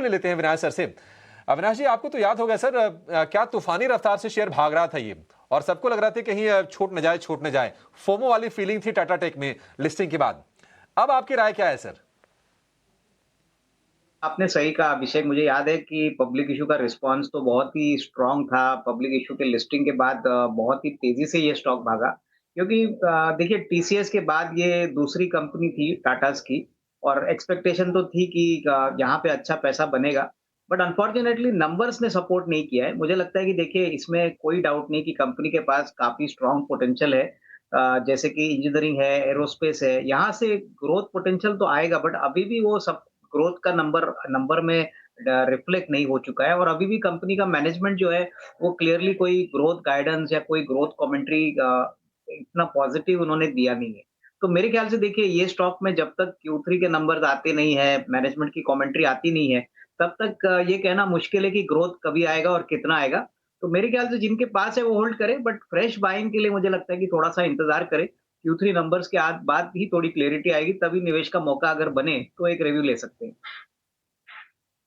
ले लेते हैं अविनाश सर से। अविनाश जी, आपको तो याद होगा सर, क्या तूफानी रफ्तार से शेयर भाग रहा था ये, और सबको लग रहा था कहीं छूट न जाए। फोमो वाली फीलिंग थी टाटा टेक में लिस्टिंग के बाद। अब आपकी राय क्या है सर? आपने सही कहा अभिषेक, मुझे याद है कि पब्लिक इश्यू का रिस्पॉन्स तो बहुत ही स्ट्रॉन्ग था। पब्लिक इश्यू के लिस्टिंग के बाद बहुत ही तेज़ी से ये स्टॉक भागा क्योंकि देखिए टीसीएस के बाद ये दूसरी कंपनी थी टाटाज़ की और एक्सपेक्टेशन तो थी कि यहाँ पे अच्छा पैसा बनेगा। बट अनफॉर्च्यूनेटली नंबर्स ने सपोर्ट नहीं किया है। मुझे लगता है कि देखिए इसमें कोई डाउट नहीं कि कंपनी के पास काफ़ी स्ट्रॉन्ग पोटेंशियल है। जैसे कि इंजीनियरिंग है, एरोस्पेस है, यहाँ से ग्रोथ पोटेंशियल तो आएगा बट अभी भी वो सब ग्रोथ का नंबर नंबर में रिफ्लेक्ट नहीं हो चुका है और अभी भी कंपनी का मैनेजमेंट जो है वो क्लियरली कोई ग्रोथ गाइडेंस या कोई ग्रोथ कमेंट्री इतना पॉजिटिव उन्होंने दिया नहीं है। तो मेरे ख्याल से देखिए ये स्टॉक में जब तक Q3 के नंबर्स आते नहीं है, मैनेजमेंट की कमेंट्री आती नहीं है, तब तक ये कहना मुश्किल है कि ग्रोथ कभी आएगा और कितना आएगा। तो मेरे ख्याल से जिनके पास है वो होल्ड करें बट फ्रेश बाइंग के लिए मुझे लगता है कि थोड़ा-सा इंतज़ार करें। Q3 नंबर्स के आद बाद ही थोड़ी क्लैरिटी आएगी, तभी निवेश का मौका अगर बने, तो एक रिव्यू ले सकते हैं।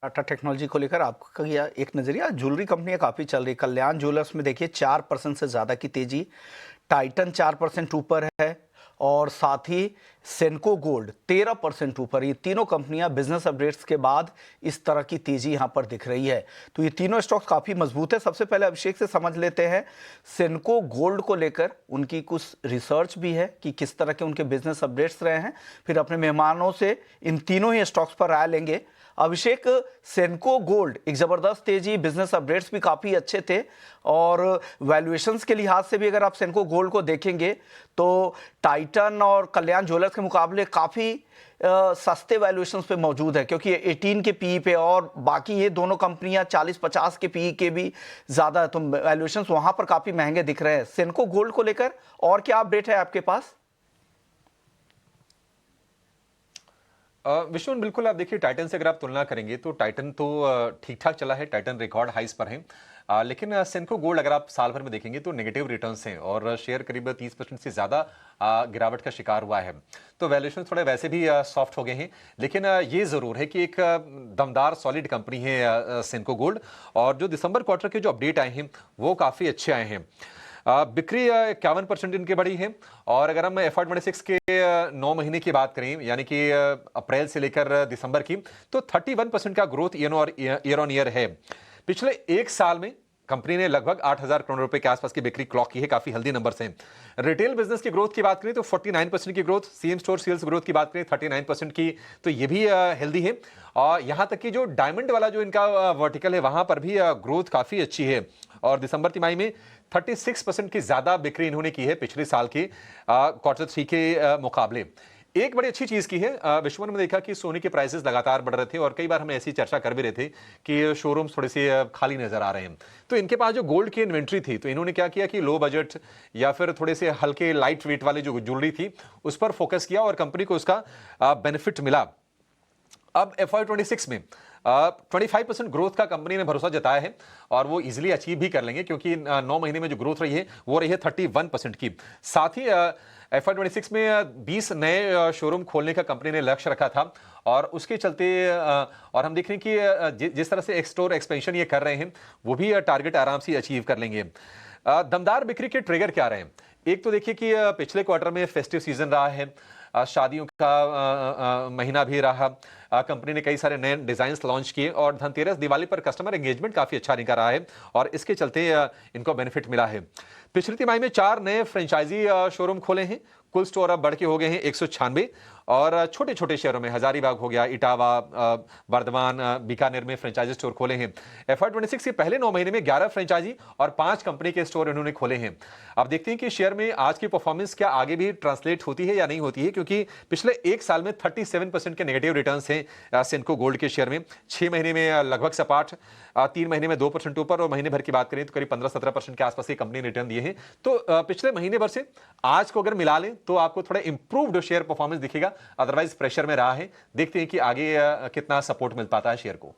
टाटा टेक्नोलॉजी को लेकर आपका क्या एक नजरिया? ज्वेलरी कंपनियां काफी चल रही। कल्याण ज्वेलर्स में देखिए 4% से ज्यादा की तेजी, टाइटन 4% ऊपर है और साथ ही सेनको गोल्ड 13% ऊपर। ये तीनों कंपनियां बिजनेस अपडेट्स के बाद इस तरह की तेजी यहां पर दिख रही है। तो ये तीनों स्टॉक्स काफी मजबूत है। सबसे पहले अभिषेक से समझ लेते हैं सेनको गोल्ड को लेकर उनकी कुछ रिसर्च भी है कि किस तरह के उनके बिजनेस अपडेट्स रहे हैं। फिर अपने मेहमानों से इन तीनों ही स्टॉक्स पर राय लेंगे। अभिषेक, सेनको गोल्ड एक जबरदस्त तेजी, बिजनेस अपडेट्स भी काफी अच्छे थे और वैल्यूएशंस के लिहाज से भी अगर आप सेनको गोल्ड को देखेंगे तो टाइटन और कल्याण ज्वेलर्स के मुकाबले काफी सस्ते वैल्यूएशंस पे मौजूद है, क्योंकि 18 के पीई पे और बाकी ये दोनों कंपनियां 40-50 के पीई के भी ज्यादा है, तो वैल्यूएशंस वहां पर काफी महंगे दिख रहे हैं। सेनको गोल्ड को लेकर और क्या अपडेट है आपके पास? विश्वन, बिल्कुल आप देखिए टाइटन से अगर आप तुलना करेंगे तो टाइटन तो ठीक ठाक चला है, टाइटन रिकॉर्ड हाइस पर है। लेकिन सेनको गोल्ड अगर आप साल भर में देखेंगे तो नेगेटिव रिटर्न्स हैं और शेयर करीब 30% से ज्यादा गिरावट का शिकार हुआ है। तो वैल्यूएशन थोड़े वैसे भी सॉफ्ट हो गए हैं, लेकिन ये जरूर है कि एक दमदार सॉलिड कंपनी है सेनको गोल्ड। और जो दिसंबर क्वार्टर के जो अपडेट आए हैं वो काफी अच्छे आए हैं। बिक्री 51% इनकी बढ़ी है। और अगर हम FY26 के 9 महीने की बात करें, यानी कि अप्रैल से लेकर दिसंबर की, तो 31% का ग्रोथ ईयर ऑन ईयर है। पिछले एक साल में कंपनी ने लगभग 8,000 करोड़ रुपए के आसपास की बिक्री क्लॉक की है, काफी हेल्दी नंबर्स हैं। रिटेल बिजनेस की ग्रोथ की बात करें तो 49% की growth, same store sales growth की बात करें 39% की, तो ये भी हेल्दी है। और यहां तक कि जो डायमंड वाला जो इनका वर्टिकल है वहां पर भी ग्रोथ काफी अच्छी है। और दिसंबर तिमाही में 36% की ज्यादा बिक्री इन्होंने की है पिछले साल के Q3 के मुकाबले। एक बड़ी अच्छी चीज की है, विश्वन में देखा कि सोने के प्राइसेस लगातार बढ़ रहे थे और कई बार हम ऐसी चर्चा कर भी रहे थे कि शोरूम्स थोड़े से खाली नजर आ रहे हैं। तो इनके पास जो गोल्ड की इन्वेंट्री थी, तो इन्होंने क्या किया कि लो बजट या फिर थोड़े से हल्के लाइट वेट वाले जो ज्वेलरी थी उस पर फोकस किया और कंपनी को उसका बेनिफिट मिला। अब FY26 में 25% ग्रोथ का कंपनी ने भरोसा जताया है और वो इजीली अचीव भी कर लेंगे, क्योंकि 9 महीने में जो ग्रोथ रही है वो रही है 31% की। साथ ही FY26 में 20 नए शोरूम खोलने का कंपनी ने लक्ष्य रखा था और उसके चलते और हम देख रहे हैं कि जिस तरह से स्टोर एक्सपेंशन ये कर रहे हैं वो भी टारगेट आराम से अचीव कर लेंगे। दमदार बिक्री के ट्रिगर क्या रहे हैं? एक तो देखिए कि पिछले क्वार्टर में फेस्टिव सीजन रहा है, शादियों का महीना भी रहा। कंपनी ने कई सारे नए डिजाइन्स लॉन्च किए और धनतेरस दिवाली पर कस्टमर एंगेजमेंट काफी अच्छा निकल रहा है और इसके चलते इनको बेनिफिट मिला है। पिछली तिमाही में 4 नए फ्रेंचाइजी शोरूम खोले हैं। कुल स्टोर अब बढ़ के हो गए हैं 196 और छोटे छोटे शहरों में हजारीबाग हो गया, इटावा, बर्धमान, बीकानेर में फ्रेंचाइजी स्टोर खोले हैं। FY26 के पहले 9 महीने में 11 फ्रेंचाइजी और 5 कंपनी के स्टोर इन्होंने खोले हैं। अब देखते हैं कि शेयर में आज की परफॉर्मेंस क्या आगे भी ट्रांसलेट होती है या नहीं होती है, क्योंकि पिछले एक साल में 37% के नेगेटिव रिटर्न्स हैं सेनको गोल्ड के शेयर में। 6 महीने में लगभग सपाट, 3 महीने में 2% ऊपर और महीने भर की बात करें तो करीब 15-17% के आसपास की कंपनी रिटर्न दिए हैं। तो पिछले महीने भर से आज को अगर मिला लें तो आपको थोड़ा इंप्रूव्ड शेयर परफॉर्मेंस दिखेगा, अदरवाइज प्रेशर में रहा है। देखते हैं कि आगे कितना सपोर्ट मिल पाता है शेयर को।